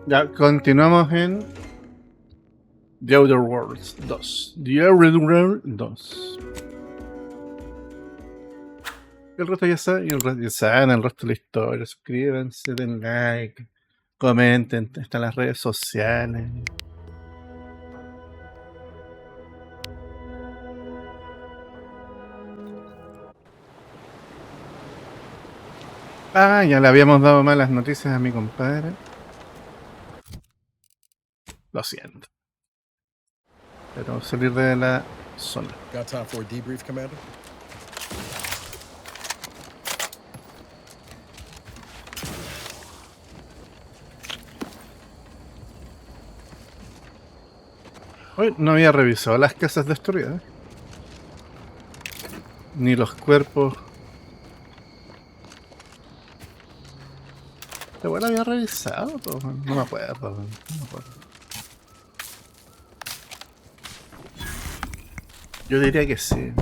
Ya, continuamos en The Outer Worlds 2. The Outer Worlds 2. El resto ya saben, y el resto ya saben, el resto de la historia. Suscríbanse, den like, comenten, están las redes sociales. Ah, ya le habíamos dado malas noticias a mi compadre. Lo siento. Pero tengo que salir de la zona. Got time for a debrief, Commander? Hoy no había revisado las casas destruidas. Ni los cuerpos. Pero bueno, había revisado, pero no me acuerdo. No me acuerdo. Yo diría que sí.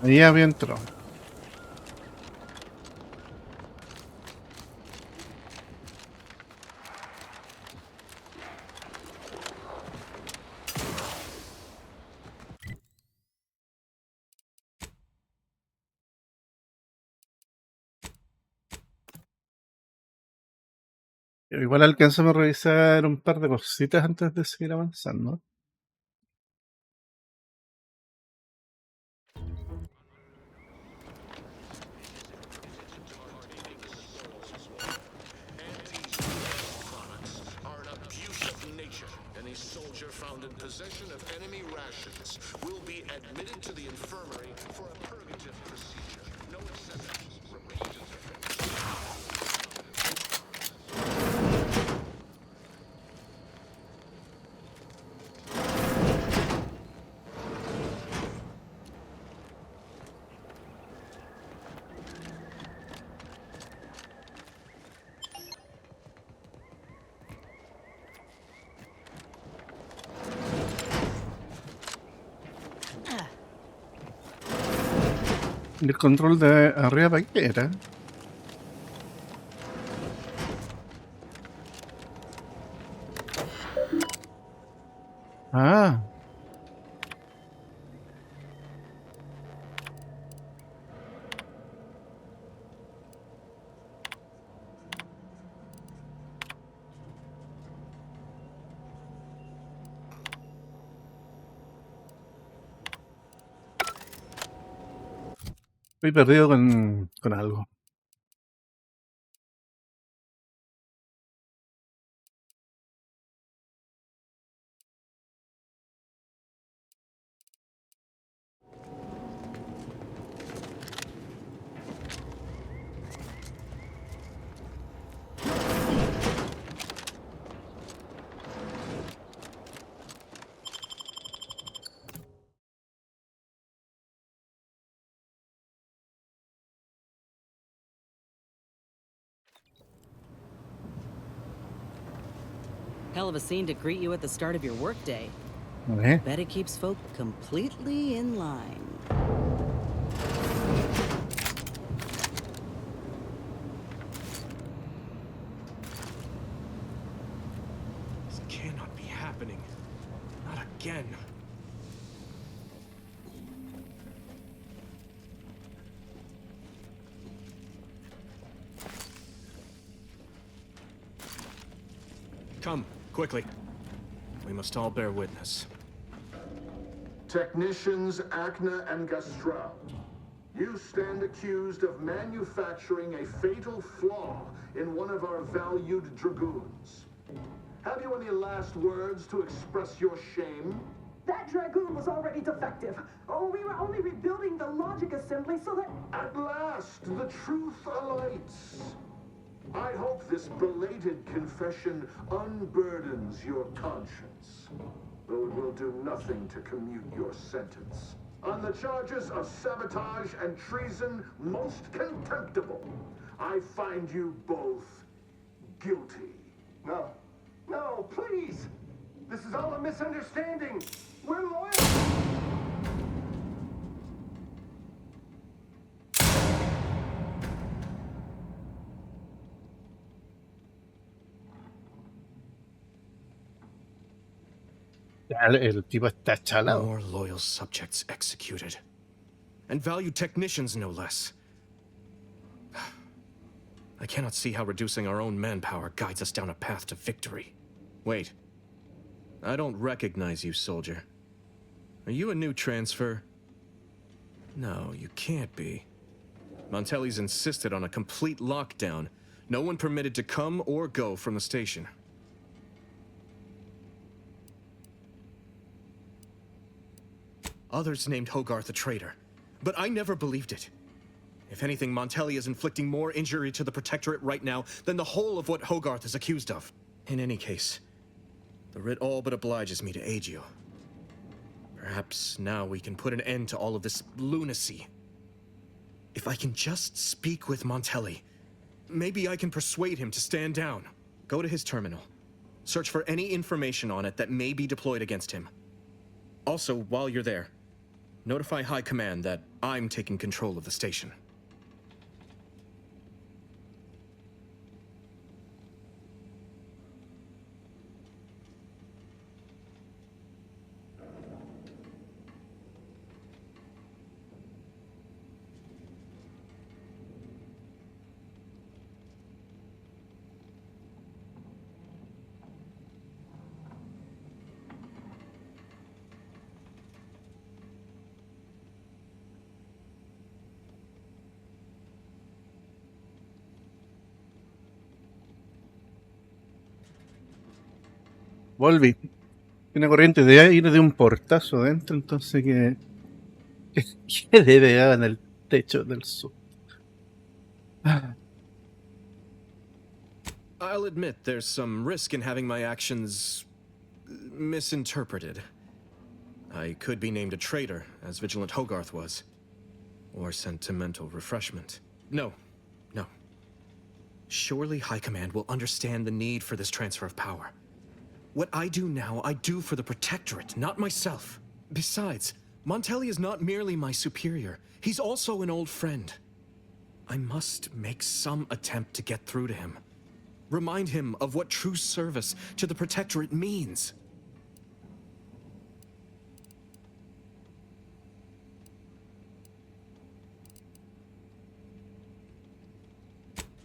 Ahí había entrado. Igual alcanzamos a revisar un par de cositas antes de seguir avanzando. Possession of enemy rations will be admitted to the infirmary for a purgative procedure. No exceptions. ¿Y el control de arriba para qué era? Ah. Estoy perdido con algo. Hell of a scene to greet you at the start of your workday. ¿Eh? Bet it keeps folk completely in line. This cannot be happening. Not again. Come, quickly. We must all bear witness. Technicians Acna and Gastral, you stand accused of manufacturing a fatal flaw in one of our valued dragoons. Have you any last words to express your shame? That Dragoon was already defective. Oh, we were only rebuilding the logic assembly so that... At last, the truth alights. I hope this belated confession unburdens your conscience, though it will do nothing to commute your sentence. On the charges of sabotage and treason most contemptible, I find you both guilty. No. No, please! This is all a misunderstanding! We're loyal! El tipo está chalado. More loyal subjects executed. And valued technicians, no less. I cannot see how reducing our own manpower guides us down a path to victory. Wait. I don't recognize you, soldier. Are you a new transfer? No, you can't be. Montelli's insisted on a complete lockdown. No one permitted to come or go from the station. Others named Hogarth a traitor, but I never believed it. If anything, Montelli is inflicting more injury to the Protectorate right now than the whole of what Hogarth is accused of. In any case, the writ all but obliges me to aid you. Perhaps now we can put an end to all of this lunacy. If I can just speak with Montelli, maybe I can persuade him to stand down. Go to his terminal. Search for any information on it that may be deployed against him. Also, while you're there, notify High Command that I'm taking control of the station. Volví. Una corriente de aire de un portazo dentro, entonces que debe pegado en el techo del sur. I'll admit there's some risk in having my actions misinterpreted. I could be named a traitor, as Vigilant Hogarth was. Or sent to mental refreshment. No. Surely High Command will understand the need for this transfer of power. What I do now, I do for the Protectorate, not myself. Besides, Montelli is not merely my superior. He's also an old friend. I must make some attempt to get through to him. Remind him of what true service to the Protectorate means.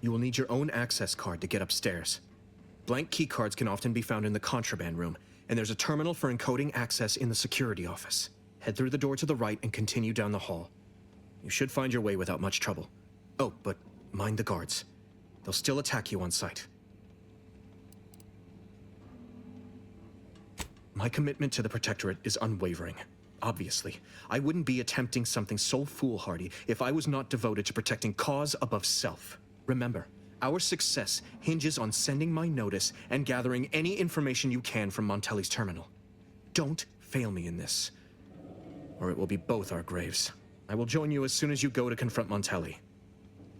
You will need your own access card to get upstairs. Blank keycards can often be found in the contraband room, and there's a terminal for encoding access in the security office. Head through the door to the right and continue down the hall. You should find your way without much trouble. Oh, but mind the guards. They'll still attack you on sight. My commitment to the Protectorate is unwavering. Obviously, I wouldn't be attempting something so foolhardy if I was not devoted to protecting cause above self. Remember, our success hinges on sending my notice and gathering any information you can from Montelli's terminal. Don't fail me in this, or it will be both our graves. I will join you as soon as you go to confront Montelli.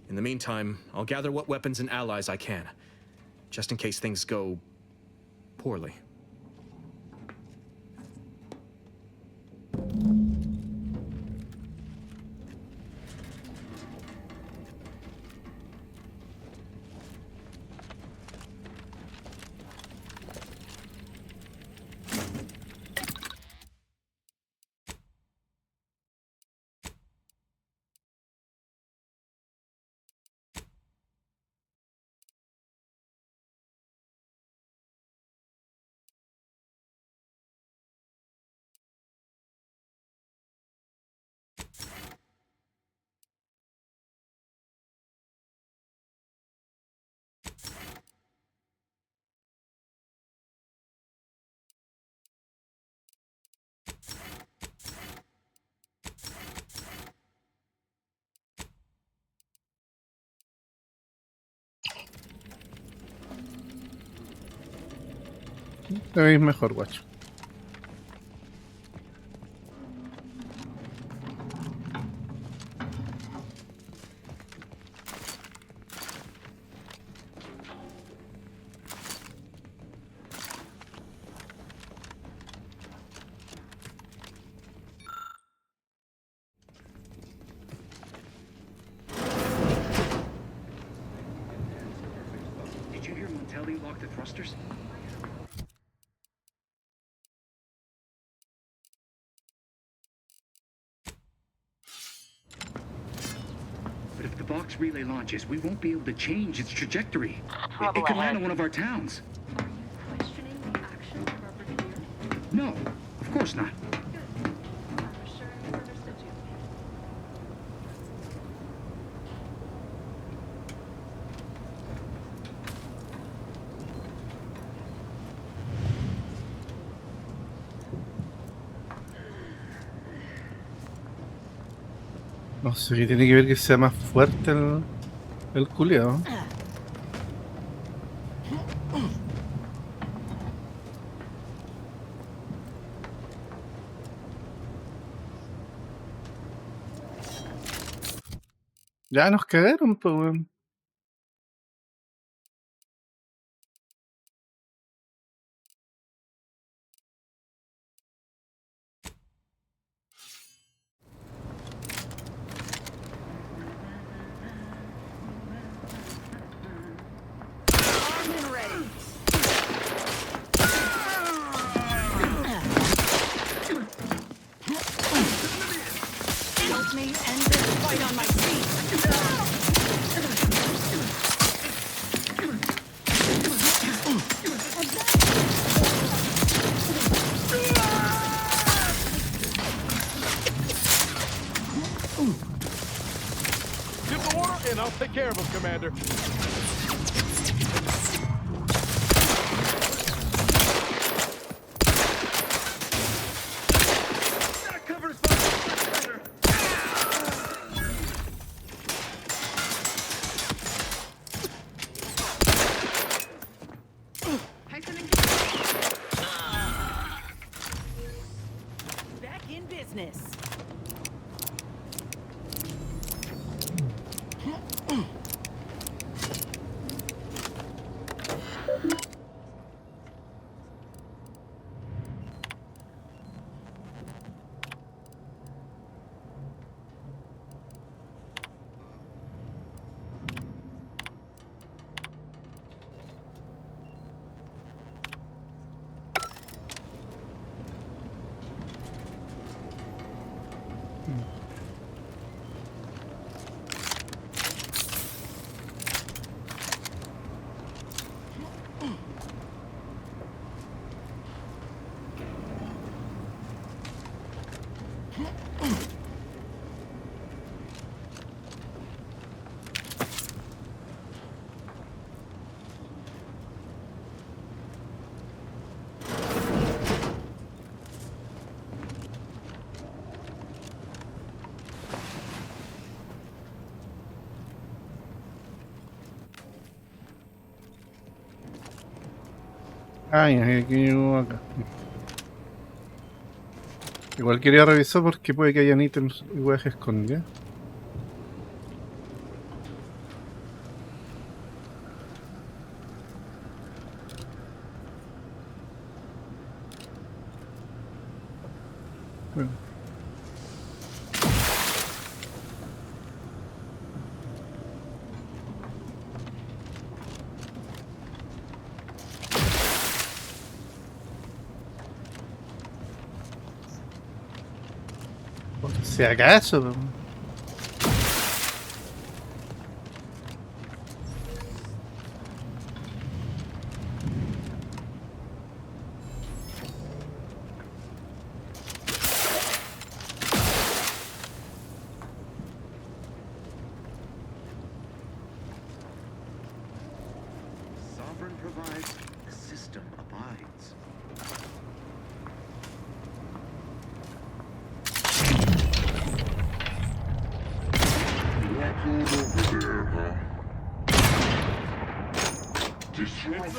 In the meantime, I'll gather what weapons and allies I can, just in case things go poorly. Te veis mejor, guacho. Did you hear Montelli lock the thrusters? But if the box relay launches, we won't be able to change its trajectory. It could land on one of our towns. Are you questioning the actions of our brigadier? No, of course not. Good. I was sure I misunderstood you. No sé qué tiene que ver que sea más fuerte el culiao. Ya nos cagaron, pues, weón. Help me end this fight on my feet. Give the order, and I'll take care of him, Commander. That covers Commander. Back in business. Ay, aquí llegó acá. Igual quería revisar porque puede que hayan ítems y weas escondidas. Bueno. Por si acaso. Po. Sovereign provides, the system abides. Over there, huh? Disrupt.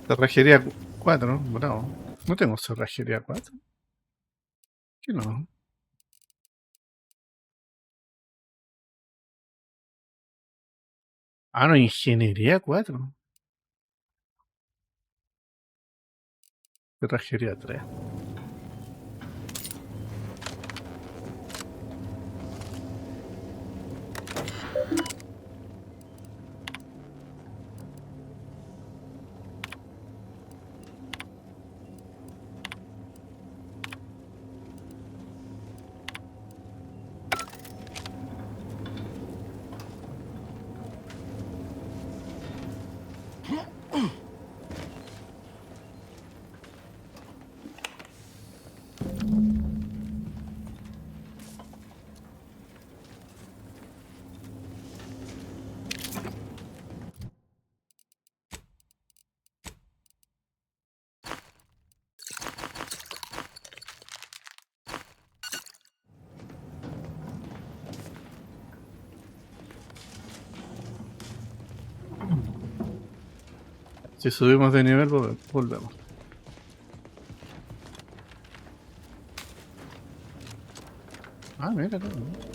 Cerrajería 4, bravo. No tengo cerrajería 4. ¿Qué no? Ah, no, ingeniería 4. Cerrajería 3. Si subimos de nivel, volvemos. Ah, mira, no.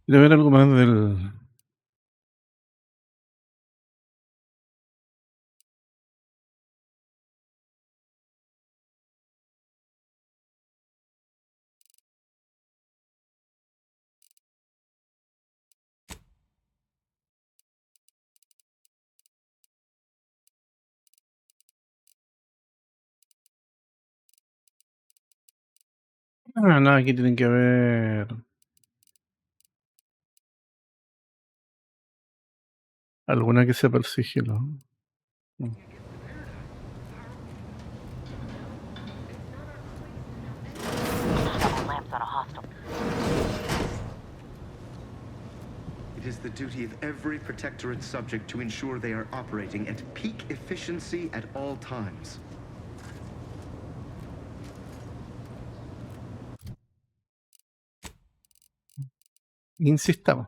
Quiero ver algo más del... Ah, no, aquí tienen que ver... alguna que sepa el sigilo. It is the duty of every Protectorate subject to ensure they are operating at peak efficiency at all times. Insistamos.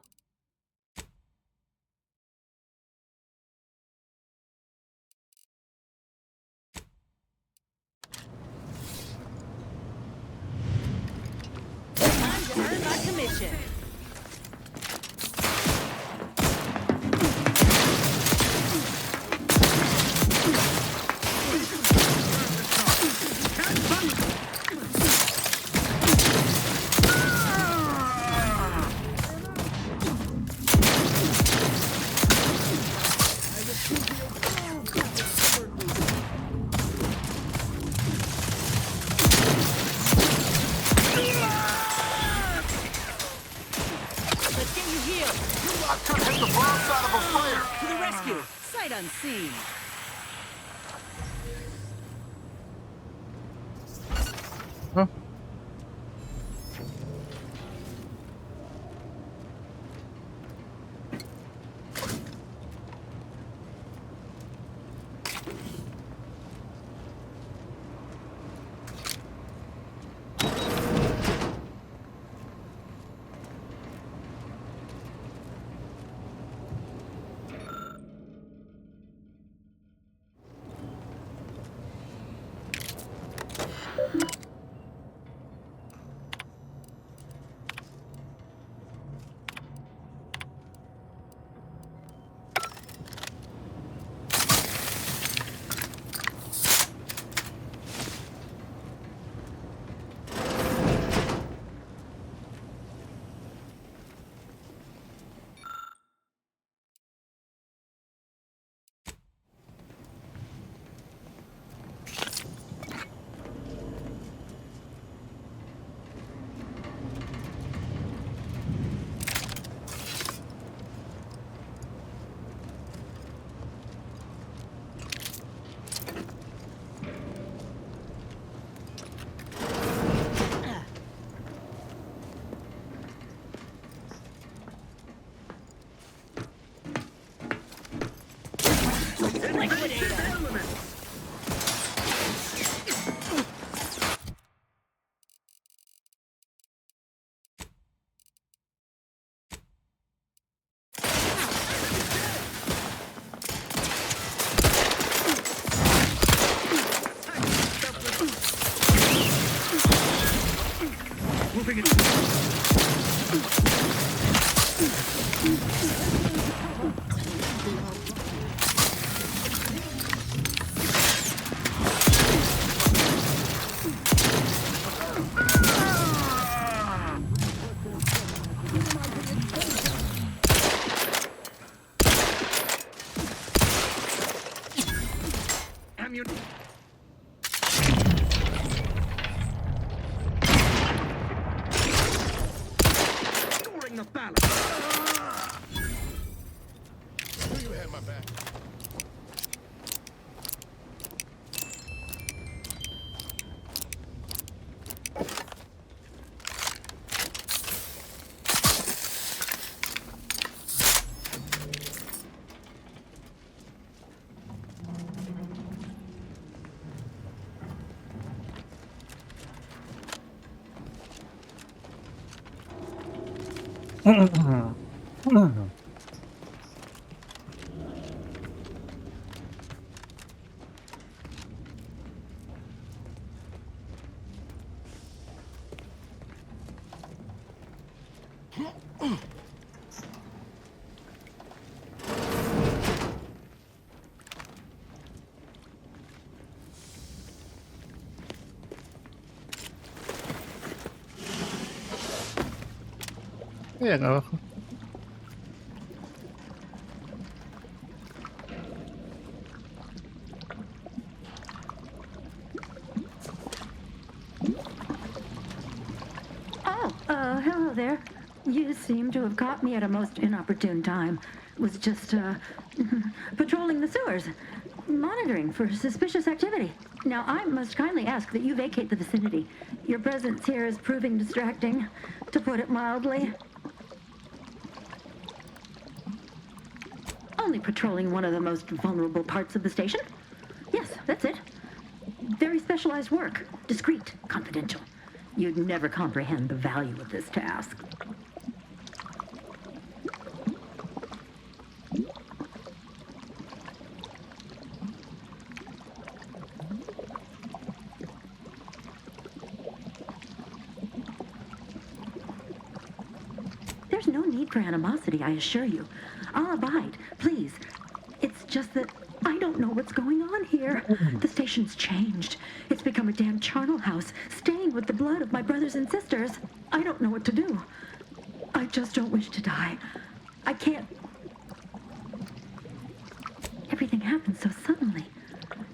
Time to earn my commission. To the rescue! Sight unseen! Ah. Y acá abajo. Hello there. You seem to have caught me at a most inopportune time. Was just, patrolling the sewers, monitoring for suspicious activity. Now, I must kindly ask that you vacate the vicinity. Your presence here is proving distracting, to put it mildly. Only patrolling one of the most vulnerable parts of the station? Yes, that's it. Very specialized work. Discreet, confidential. You'd never comprehend the value of this task. There's no need for animosity, I assure you. I'll abide, please. It's just that I don't know what's going on here. The station's changed. It's become a damn charnel house, stained with the blood of my brothers and sisters. I don't know what to do. I just don't wish to die. I can't... Everything happened so suddenly.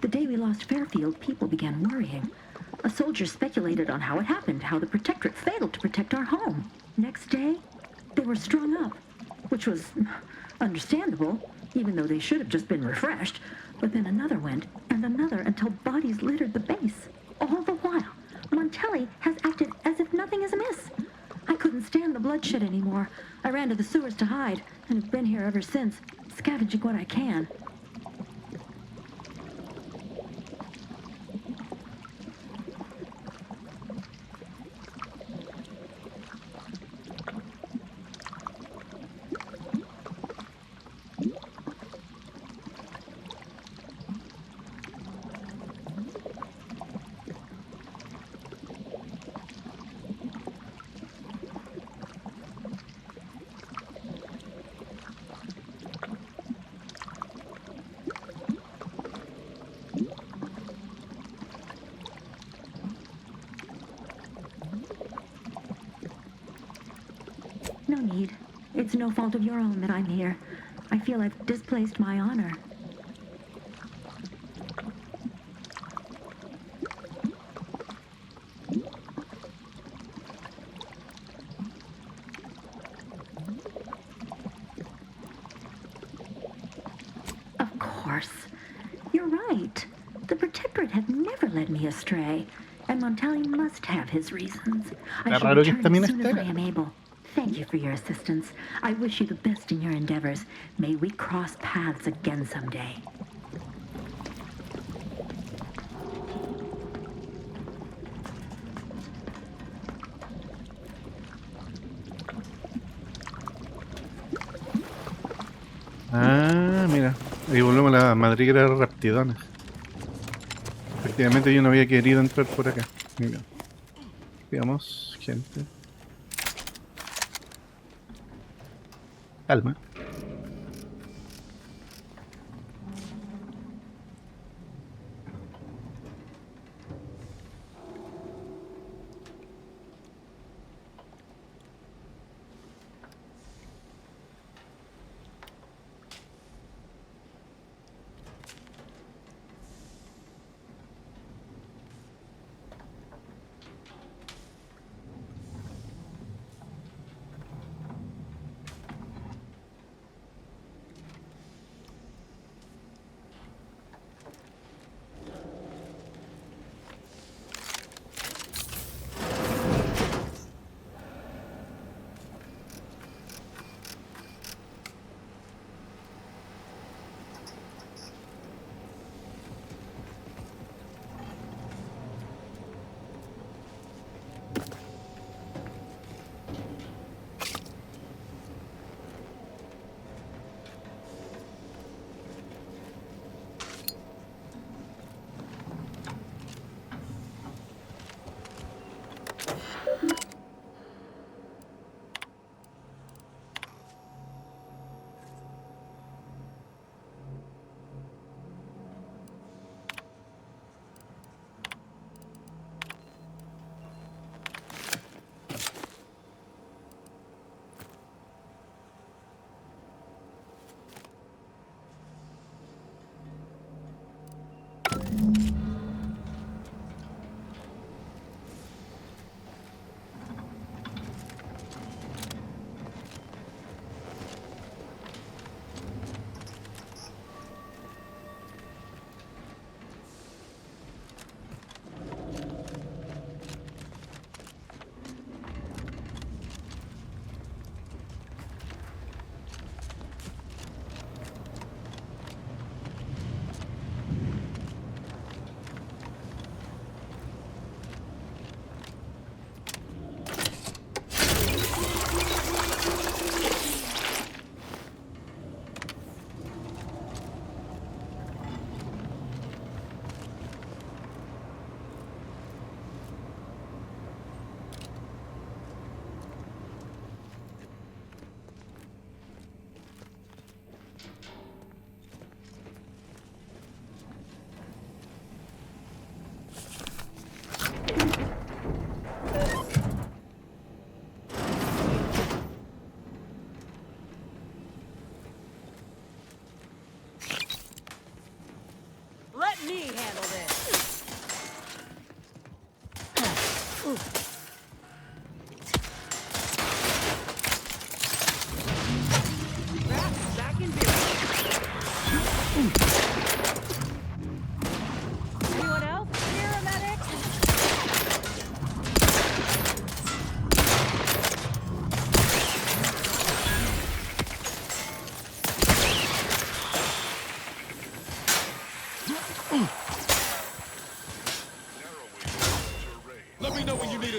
The day we lost Fairfield, people began worrying. A soldier speculated on how it happened, how the Protectorate failed to protect our home. Next day, they were strung up, which was understandable, even though they should have just been refreshed. But then another went, and another, until bodies littered the base. All the while, Montelli outside and have been here ever since, scavenging what I can. No need. It's no fault of your own that I'm here. I feel I've displaced my honor. Of course. You're right. The Protectorate have never led me astray, and Montelli must have his reasons. I shall return as soon as I am able. Thank you for your assistance. I wish you the best in your endeavors. May we cross paths again someday. Ah, mira. Ahí volvemos a la madriguera de reptidones. Efectivamente yo no había querido entrar por acá. Mira. Veamos, gente. Calma.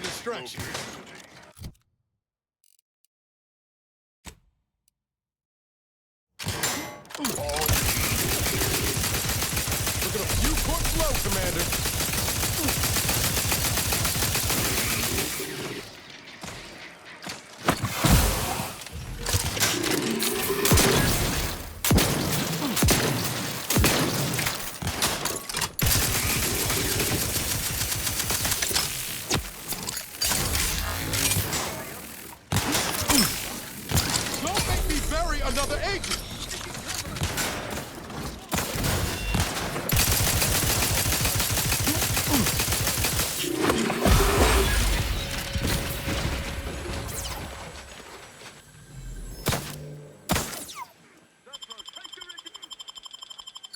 distraction. Looking a few corps low, Commander. Don't make me bury another agent.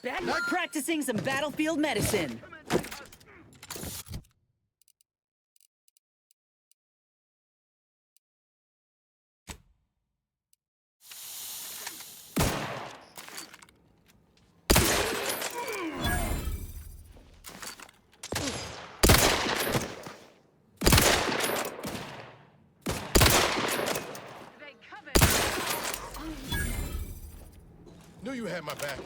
Back practicing some battlefield medicine. Knew you had my back.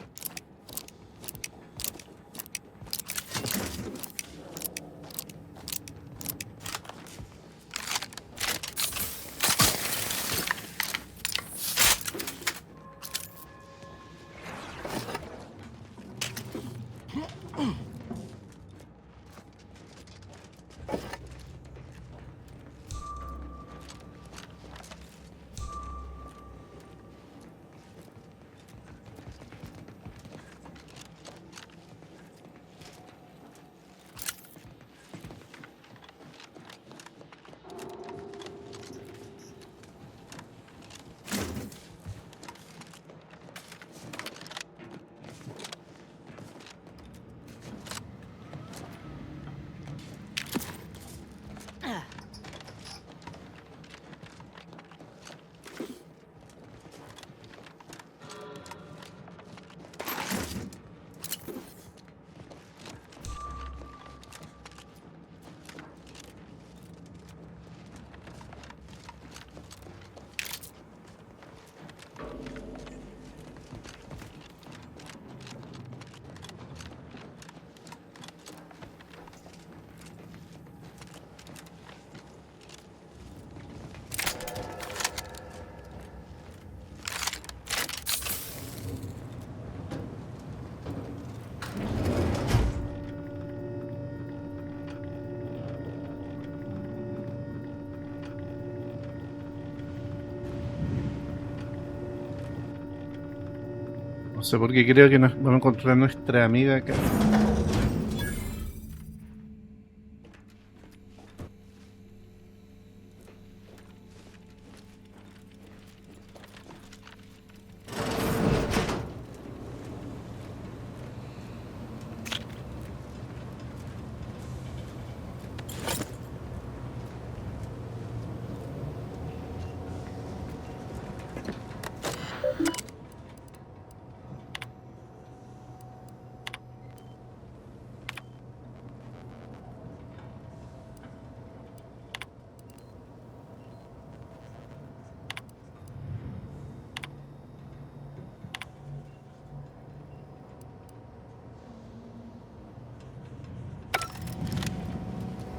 No sé por qué creo que vamos a encontrar a nuestra amiga acá.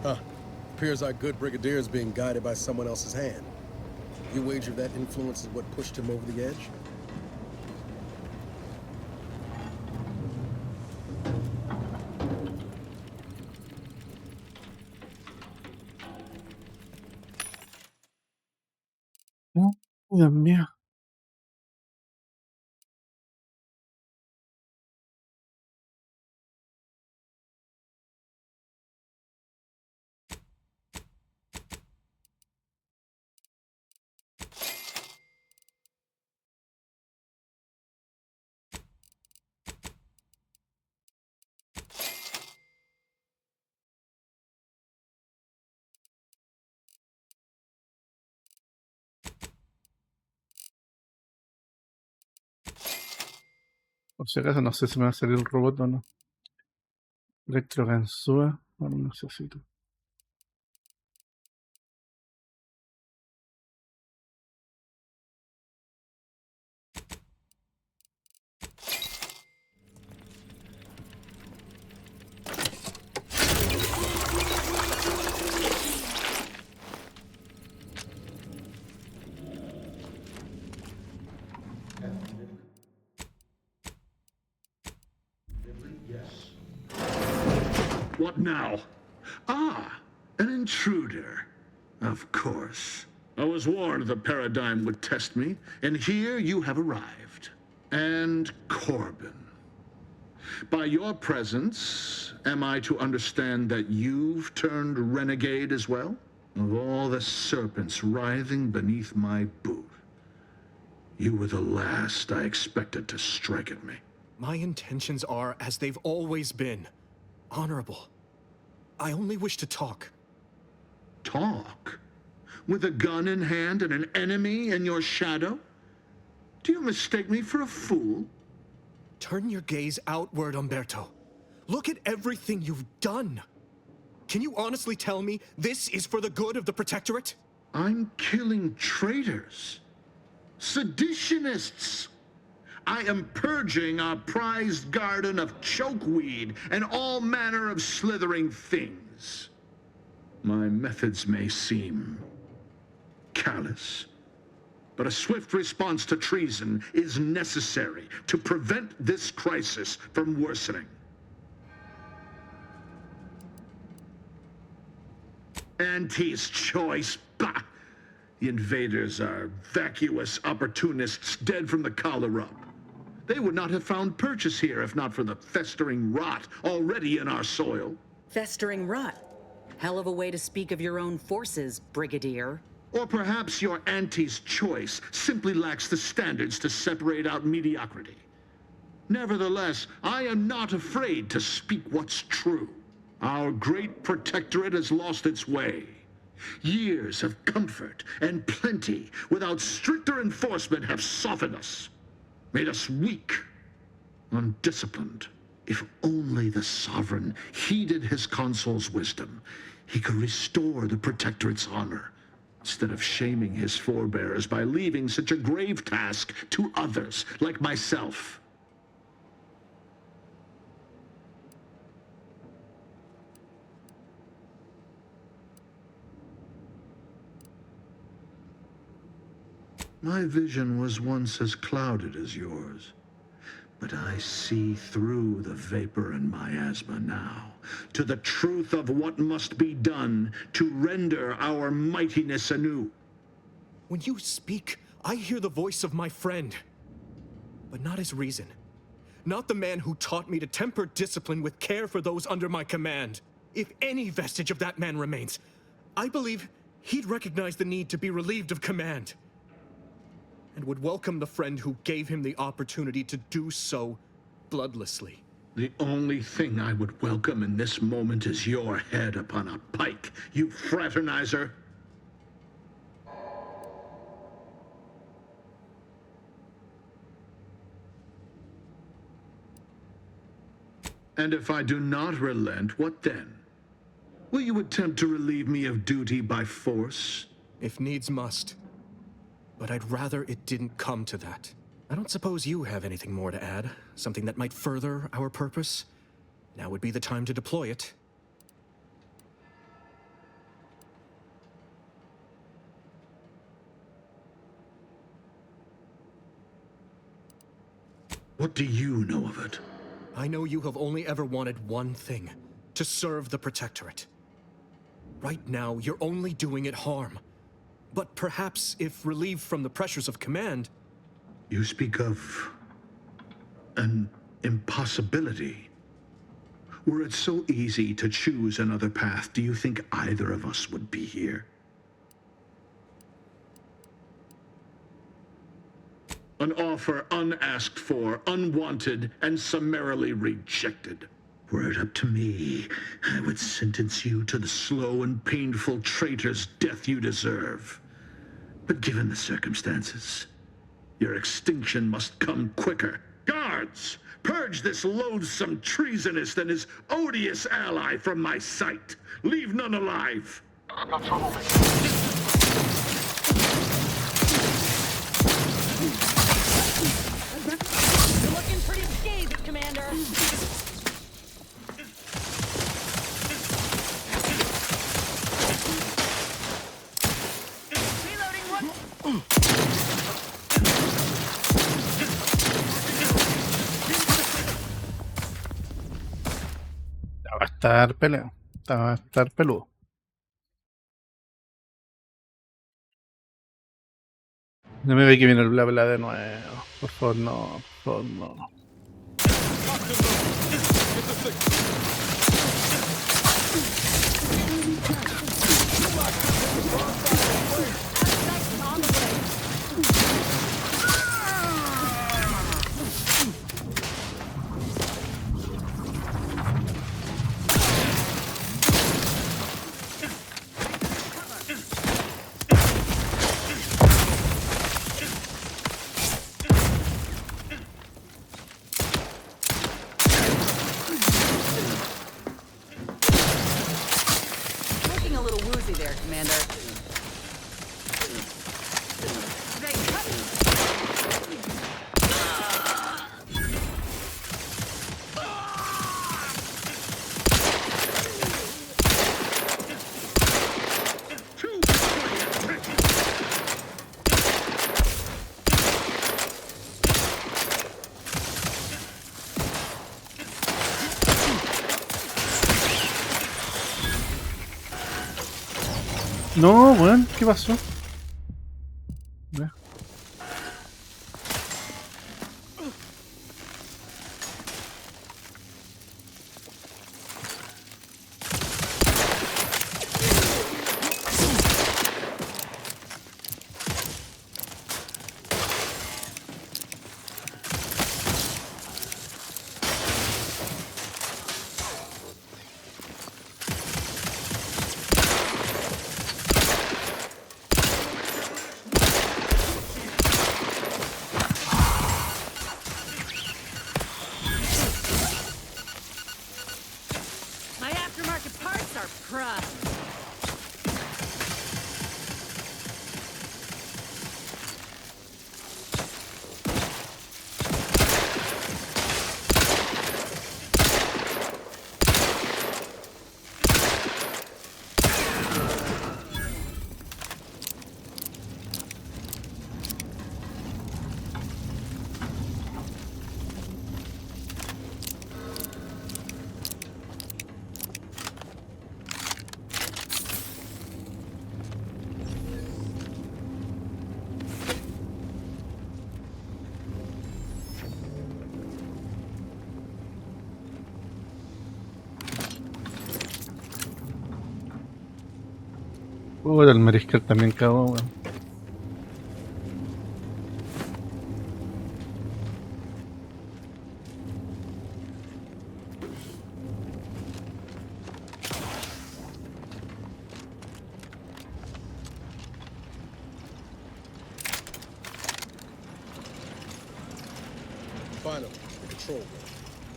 Huh. Appears our good brigadier is being guided by someone else's hand. You wager that influence is what pushed him over the edge? Oh, Dios mío. Por si acaso no sé si me va a salir el robot o no. Electroganzúa. No lo necesito. What now? Ah, an intruder. Of course. I was warned the paradigm would test me, and here you have arrived. And Corbin. By your presence, am I to understand that you've turned renegade as well? Of all the serpents writhing beneath my boot, you were the last I expected to strike at me. My intentions are as they've always been. Honorable. I only wish to talk. Talk? With a gun in hand and an enemy in your shadow? Do you mistake me for a fool? Turn your gaze outward, Umberto. Look at everything you've done. Can you honestly tell me this is for the good of the Protectorate? I'm killing traitors. Seditionists. I am purging our prized garden of chokeweed and all manner of slithering things. My methods may seem callous, but a swift response to treason is necessary to prevent this crisis from worsening. Auntie's choice, bah! The invaders are vacuous opportunists dead from the collar up. They would not have found purchase here if not for the festering rot already in our soil. Festering rot? Hell of a way to speak of your own forces, Brigadier. Or perhaps your auntie's choice simply lacks the standards to separate out mediocrity. Nevertheless, I am not afraid to speak what's true. Our great protectorate has lost its way. Years of comfort and plenty without stricter enforcement have softened us, made us weak, undisciplined. If only the sovereign heeded his consul's wisdom, he could restore the protectorate's honor, instead of shaming his forebears by leaving such a grave task to others like myself. My vision was once as clouded as yours, but I see through the vapor and miasma now, to the truth of what must be done to render our mightiness anew. When you speak, I hear the voice of my friend, but not his reason. Not the man who taught me to temper discipline with care for those under my command. If any vestige of that man remains, I believe he'd recognize the need to be relieved of command, and would welcome the friend who gave him the opportunity to do so bloodlessly. The only thing I would welcome in this moment is your head upon a pike, you fraternizer. And if I do not relent, what then? Will you attempt to relieve me of duty by force? If needs must. But I'd rather it didn't come to that. I don't suppose you have anything more to add? Something that might further our purpose? Now would be the time to deploy it. What do you know of it? I know you have only ever wanted one thing: to serve the Protectorate. Right now, you're only doing it harm. But perhaps if relieved from the pressures of command... You speak of an impossibility. Were it so easy to choose another path, do you think either of us would be here? An offer unasked for, unwanted, and summarily rejected. Were it up to me, I would sentence you to the slow and painful traitor's death you deserve. But given the circumstances, your extinction must come quicker. Guards, purge this loathsome treasonist and his odious ally from my sight. Leave none alive. No trouble. You're looking pretty scathed, Commander. estar peleado. Va a estar peludo. No me ve que viene el bla bla de nuevo. Por favor, no. Por favor, no. Looking a little woozy there, Commander. No, weón, ¿qué pasó? Ve. My aftermarket parts are prime. El mariscal también cagó, weón. Finally, the control room.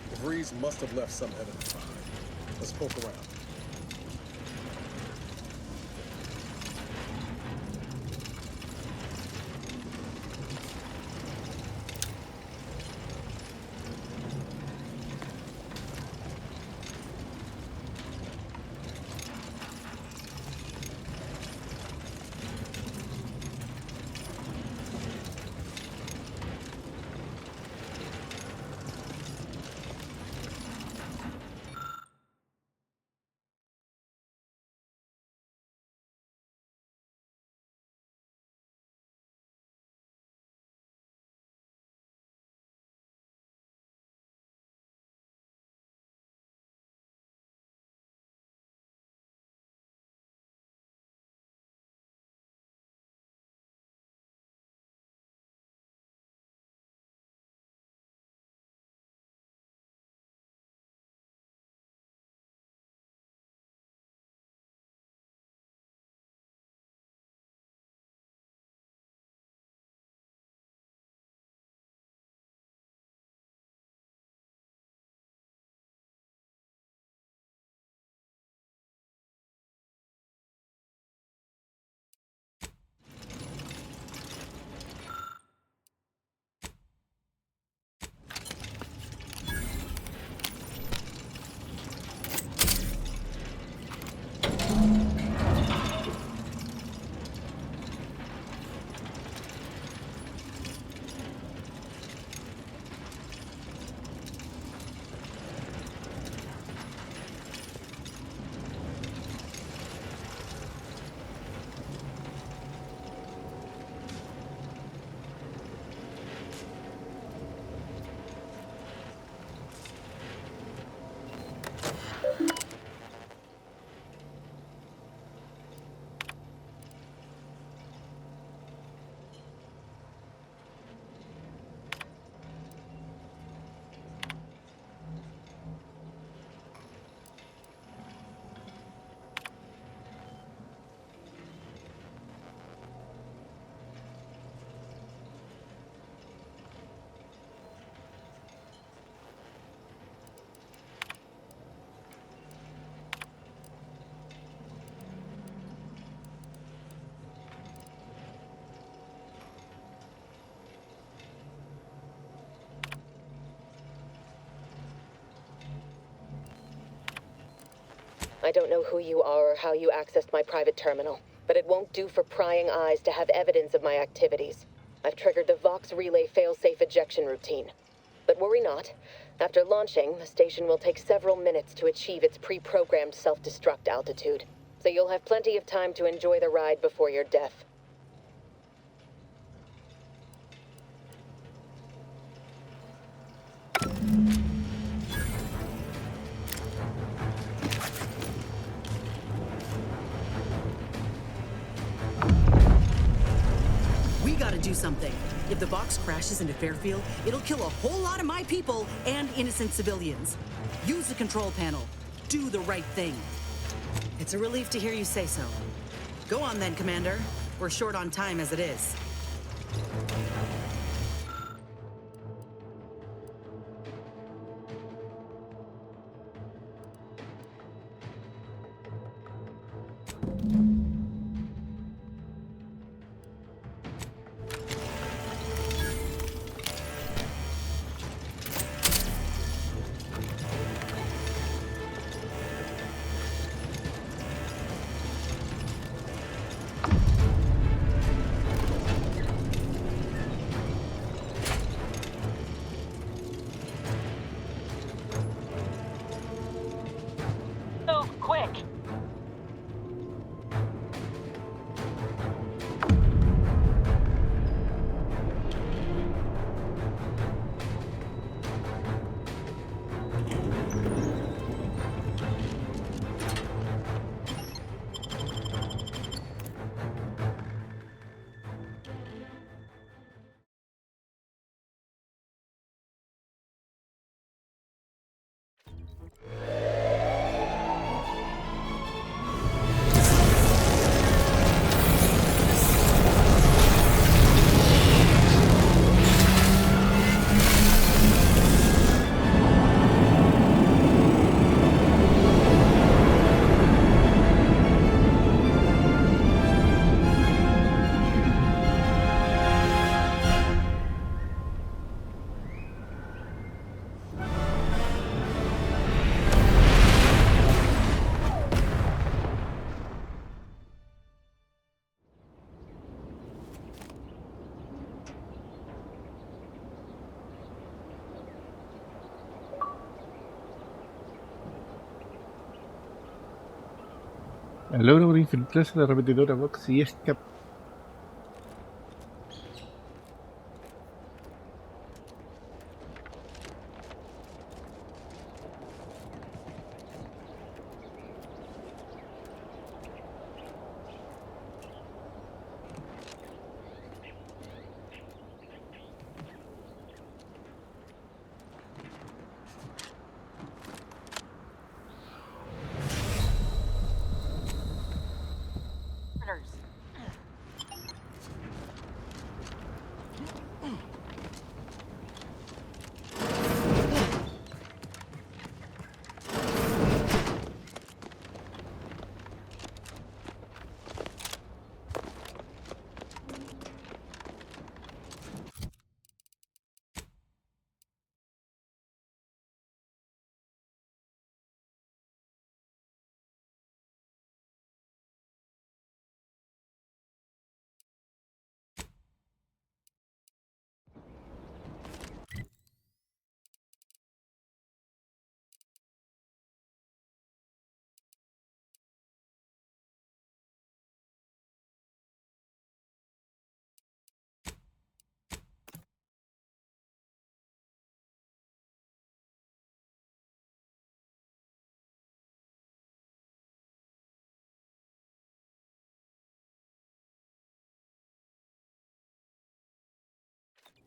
The breeze must have left some evidence behind. Let's poke around. I don't know who you are or how you accessed my private terminal, but it won't do for prying eyes to have evidence of my activities. I've triggered the Vox relay failsafe ejection routine. But worry not. After launching, the station will take several minutes to achieve its pre-programmed self-destruct altitude. So you'll have plenty of time to enjoy the ride before your death. We gotta do something. If the box crashes into Fairfield, it'll kill a whole lot of my people and innocent civilians. Use the control panel. Do the right thing. It's a relief to hear you say so. Go on then, Commander. We're short on time as it is. Logro por infiltrarse en la repetidora Vox y escapar.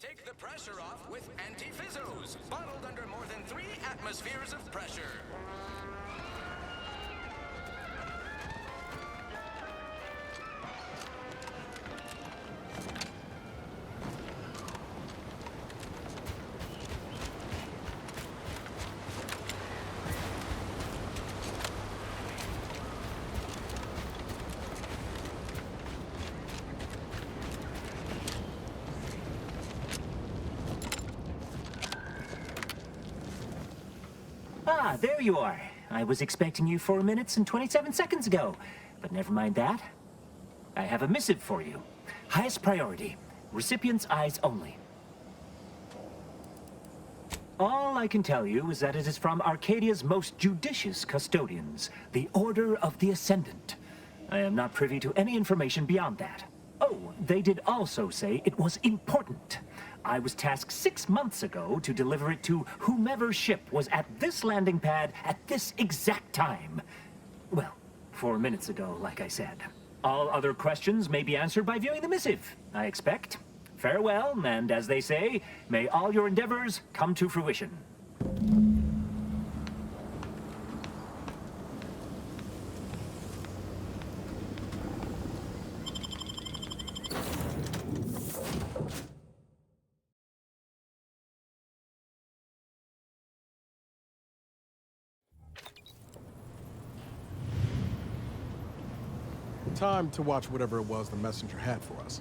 Take the pressure off with anti-fizzos, bottled under more than 3 atmospheres of pressure. Ah, there you are. I was expecting you 4 minutes and 27 seconds ago. But never mind that. I have a missive for you. Highest priority. Recipient's eyes only. All I can tell you is that it is from Arcadia's most judicious custodians, the Order of the Ascendant. I am not privy to any information beyond that. Oh, they did also say it was important. I was tasked 6 months ago to deliver it to whomever ship was at this landing pad at this exact time. Well, 4 minutes ago, like I said. All other questions may be answered by viewing the missive, I expect. Farewell, and as they say, may all your endeavors come to fruition. Time to watch whatever it was the messenger had for us.